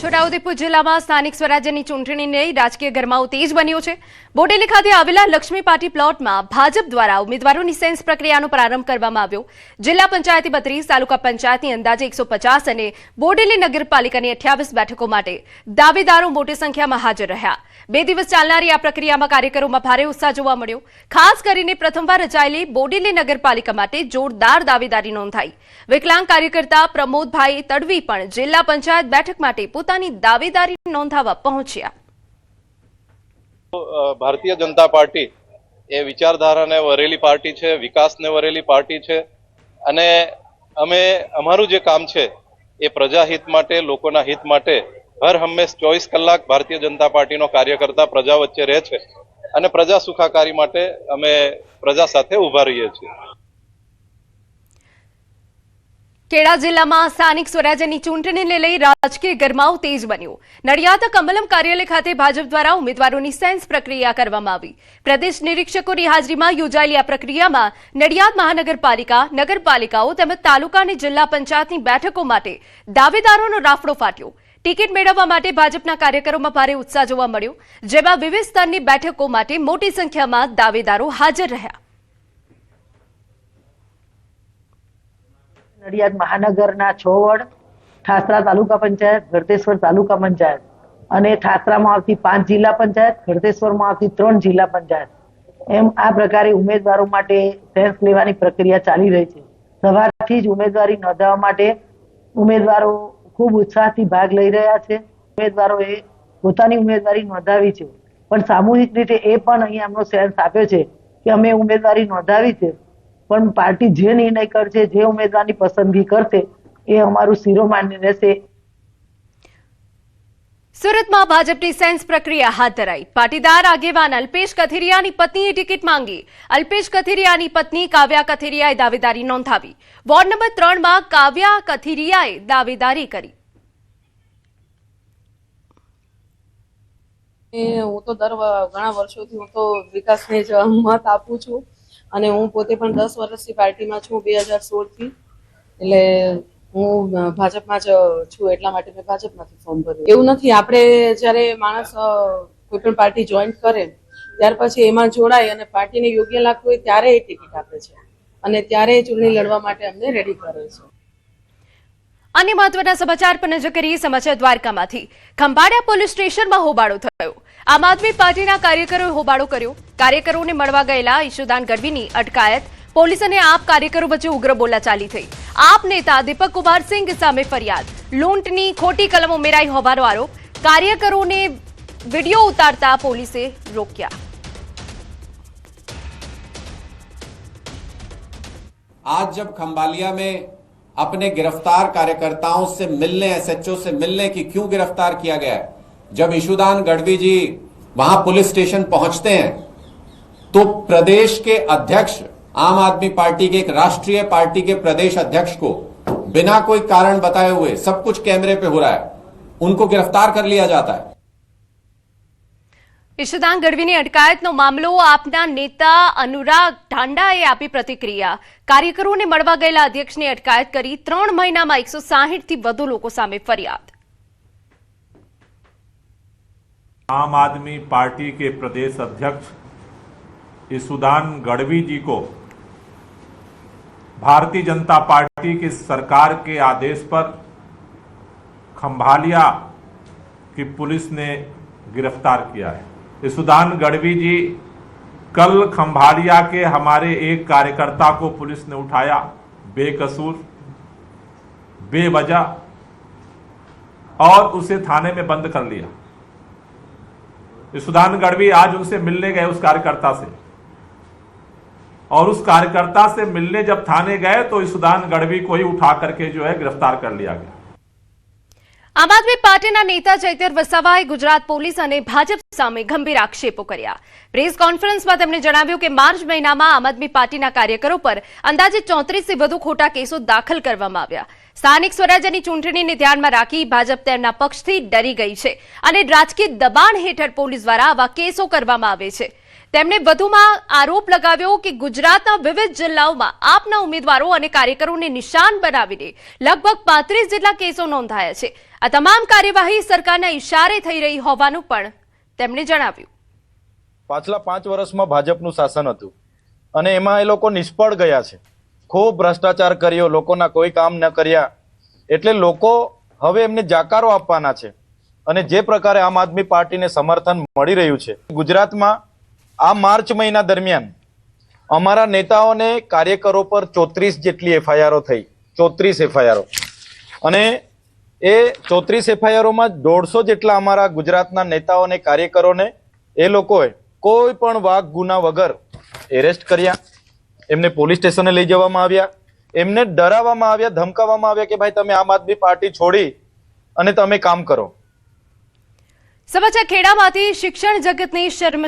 છોટાઉદેપુર જિલ્લામાં સ્થાનિક સ્વરાજ્યની ચૂંટણીને રાજકીય ગરમાવો તેજ બન્યો છે। બોડેલી ખાતે આવેલા લક્ષ્મી પાર્ટી પ્લોટમાં ભાજપ દ્વારા ઉમેદવારોની સેન્સ પ્રક્રિયાનો પ્રારંભ કરવામાં આવ્યો। જિલ્લા પંચાયતી 32, તાલુકા પંચાયતની અંદાજે 150 અને બોડેલી નગરપાલિકાની 28 બેઠકો માટે દાવેદારો મોટી સંખ્યામાં હાજર રહ્યા। 2 દિવસ ચાલનારી આ પ્રક્રિયામાં કાર્યકરોમાં ભારે ઉત્સાહ જોવા મળ્યો। ખાસ કરીને પ્રથમવાર રચાયેલી બોડેલી નગરપાલિકા માટે જોરદાર દાવેદારી નોંધાઈ। વિકલાંગ કાર્યકર્તા પ્રમોદભાઈ તડવી પણ જિલ્લા પંચાયત બેઠક માટે પોતાની દાવેદારી નોંધાવવા પહોંચ્યા। ભારતીય જનતા પાર્ટી એ વિચારધારાને વરેલી પાર્ટી છે, વિકાસને વરેલી પાર્ટી છે અને અમે અમારું જે કામ છે એ પ્રજાહિત માટે, લોકોના હિત માટે હર હંમેશ 24 કલાક ભારતીય જનતા પાર્ટીનો કાર્યકર્તા પ્રજા વચ્ચે રહે છે અને પ્રજા સુખાકારી માટે અમે પ્રજા સાથે ઉભા રહીએ છીએ। ખેડા જિલ્લામાં સ્થાનિક સ્વરાજ્યની ચૂંટણીને લઈ રાજકીય ગરમાવો તેજ બન્યો। નડિયાદ કમલમ કાર્યાલય ખાતે ભાજપ દ્વારા ઉમેદવારોની સેન્સ પ્રક્રિયા કરવામાં આવી। પ્રદેશ નિરીક્ષકોની હાજરીમાં યોજાયેલી આ પ્રક્રિયામાં નડિયાદ મહાનગરપાલિકા, નગરપાલિકાઓ તેમજ તાલુકા અને જિલ્લા પંચાયતની બેઠકો માટે દાવેદારોનો રાફડો ફાટ્યો। ટિકિટ મેળવવા માટે ભાજપના કાર્યકરોમાં ભારે ઉત્સાહ જોવા મળ્યો, જેમાં વિવિધ સ્તરની બેઠકો માટે મોટી સંખ્યામાં દાવેદારો હાજર રહ્યા। નડિયાદ મહાનગરના 6 વોર્ડ, ઠાસરા તાલુકા પંચાયત, ગળતેશ્વર તાલુકા પંચાયત અને ઠાસરામાં આવતી 5 જિલ્લા પંચાયત, ગળતેશ્વરમાં આવતી 3 જિલ્લા પંચાયત એમ આ પ્રકારે ઉમેદવારો માટે સેન્સ લેવાની પ્રક્રિયા ચાલી રહી છે। સવારથી જ ઉમેદવારી નોંધાવવા માટે ઉમેદવારો ખૂબ ઉત્સાહથી ભાગ લઈ રહ્યા છે। ઉમેદવારોએ પોતાની ઉમેદવારી નોંધાવી છે, પણ સામૂહિક રીતે એ પણ અહીંયા એમનો સેન્સ આપ્યો છે કે અમે ઉમેદવારી નોંધાવી છે, પણ પાર્ટી જે નિર્ણય કરશે, જે ઉમેદવારની પસંદગી કરશે એ અમારું શિરોમાન્ય રહેશે। સુરતમાં ભાજપની સેન્સ પ્રક્રિયા હાથ ધરાઈ। પાટીદાર આગેવાન અલ્પેશ કથિરિયાની પત્નીએ ટિકિટ માંગી। અલ્પેશ કથિરિયાની પત્ની કાવ્યા કથિરિયાએ દાવેદારી નોંધાવી। વોર્ડ નંબર 3 માં કાવ્યા કથિરિયાએ દાવેદારી કરી। હું તો ઘણા વર્ષોથી હું તો વિકાસને જ મત આપું છું અને હું પોતે પણ 10 વર્ષથી પાર્ટીમાં છું, 2016 થી, એટલે હું ભાજપમાં જ છું, એટલા માટે મેં ભાજપમાંથી ફોર્મ ભર્યું। એવું નથી, આપણે જ્યારે માણસ કોઈ પણ પાર્ટી જોઈન કરે ત્યાર પછી એમાં જોડાય અને પાર્ટીને યોગ્ય લાગતું હોય ત્યારે એ ટિકિટ આપે છે અને ત્યારે ચૂંટણી લડવા માટે અમને રેડી કરે છે। અન્ય મહત્વના સમાચાર પર નજર કરીએ। સમાચાર દ્વારકામાંથી ખંભાળિયા પોલીસ સ્ટેશનમાં હોબાળો થયો। આમ આદમી પાર્ટીના કાર્યકરોએ હોબાળો કર્યો। કાર્યકરોને મળવા ગયેલા ઈશુદાન ગઢવીની અટકાયત। પોલીસ અને આપ કાર્યકરો વચ્ચે ઉગ્ર બોલાચાલી થઈ। આપ નેતા દીપક કુમાર સિંઘ સામે ફરિયાદ। લૂંટની ખોટી કલમ ઉમેરાઈ હોવાનો આરોપ। કાર્યકરોને વિડીયો ઉતારતા પોલીસે રોક્યા। आज जब खंभालिया में अपने गिरफ्तार कार्यकर्ताओं से मिलने, एसएचओ से मिलने की क्यों गिरफ्तार किया गया है? जब ईशुदान गढ़वी जी वहां पुलिस स्टेशन पहुंचते हैं तो प्रदेश के अध्यक्ष, आम आदमी पार्टी के एक राष्ट्रीय पार्टी के प्रदेश अध्यक्ष को बिना कोई कारण बताए हुए, सब कुछ कैमरे पे हो रहा है, उनको गिरफ्तार कर लिया जाता है। ઈશુદાન ગઢવીની અટકાયતનો મામલો આપના નેતા અનુરાગ ઢાંડાએ આપી પ્રતિક્રિયા। કાર્યકરોને મળવા ગયેલા અધ્યક્ષની અટકાયત કરી। 3 મહિનામાં 160 થી વધુ લોકો સામે ફરિયાદ। आम आदमी पार्टी के प्रदेश अध्यक्ष ईशुदान गढ़वी जी को भारतीय जनता पार्टी की सरकार के आदेश पर खंभालिया की पुलिस ने गिरफ्तार किया है। ईशुदान गढ़वी जी कल खंभालिया के हमारे एक कार्यकर्ता को पुलिस ने उठाया, बेकसूर, बेवजह, और उसे थाने में बंद कर लिया। ईशुदान गढ़वी आज उनसे मिलने गए, उस कार्यकर्ता से, और उस कार्यकर्ता से मिलने जब थाने गए तो ईशुदान गढ़वी को ही उठा करके जो है गिरफ्तार कर लिया गया। આમ આદમી પાર્ટીના નેતા ચૈતર વસાવાએ ગુજરાત પોલીસ અને ભાજપ સામે ગંભીર આક્ષેપો કર્યા। પ્રેસ કોન્ફરન્સમાં તેમણે જણાવ્યું કે માર્ચ મહિનામાં આમ આદમી પાર્ટીના કાર્યકરો પર અંદાજે 34 થી વધુ ખોટા કેસો દાખલ કરવામાં આવ્યા। સ્થાનિક સ્વરાજ્યની ચૂંટણીને ધ્યાનમાં રાખી ભાજપ તેમના પક્ષથી ડરી ગઈ છે અને રાજકીય દબાણ હેઠળ પોલીસ દ્વારા આવા કેસો કરવામાં આવે છે। તેમણે વધુમાં આરોપ લગાવ્યો કે ગુજરાતના વિવિધ જિલ્લાઓમાં આપના ઉમેદવારો અને કાર્યકરોને નિશાન બનાવીને લગભગ 35 જેટલા કેસો નોંધાયા છે. આ તમામ કાર્યવાહી સરકારના ઇશારે થઈ રહી હોવાનું પણ તેમણે જણાવ્યું. પાછલા 5 વર્ષમાં ભાજપનું શાસન હતું અને એમાં એ લોકો નિષ્ફળ ગયા છે. ખૂબ ભ્રષ્ટાચાર કર્યો, લોકોના કોઈ કામ ન કર્યા, એટલે લોકો હવે એમને જાકારો આપવાના છે. અને જે પ્રકારે આમ આદમી પાર્ટીને સમર્થન મળી રહ્યું છે, ગુજરાતમાં આ માર્ચ મહિના દરમિયાન અમારા નેતાઓને કાર્યકરો પર 34 જેટલી એફઆઈઆરો થઈ, 34 એફઆઈઆરો, અને એ 34 એફઆઈઆરોમાં 150 જેટલા અમારા ગુજરાતના નેતાઓ અને કાર્યકરોને એ લોકોએ કોઈ પણ વાક ગુના વગર એરેસ્ટ કર્યા, એમને પોલીસ સ્ટેશને લઈ જવામાં આવ્યા, એમને ડરાવવામાં આવ્યા, ધમકાવવામાં આવ્યા કે ભાઈ તમે આમ આદમી પાર્ટી છોડી અને તમે કામ કરો. સમાચાર ખેડામાંથી શિક્ષણ જગતની શર્મ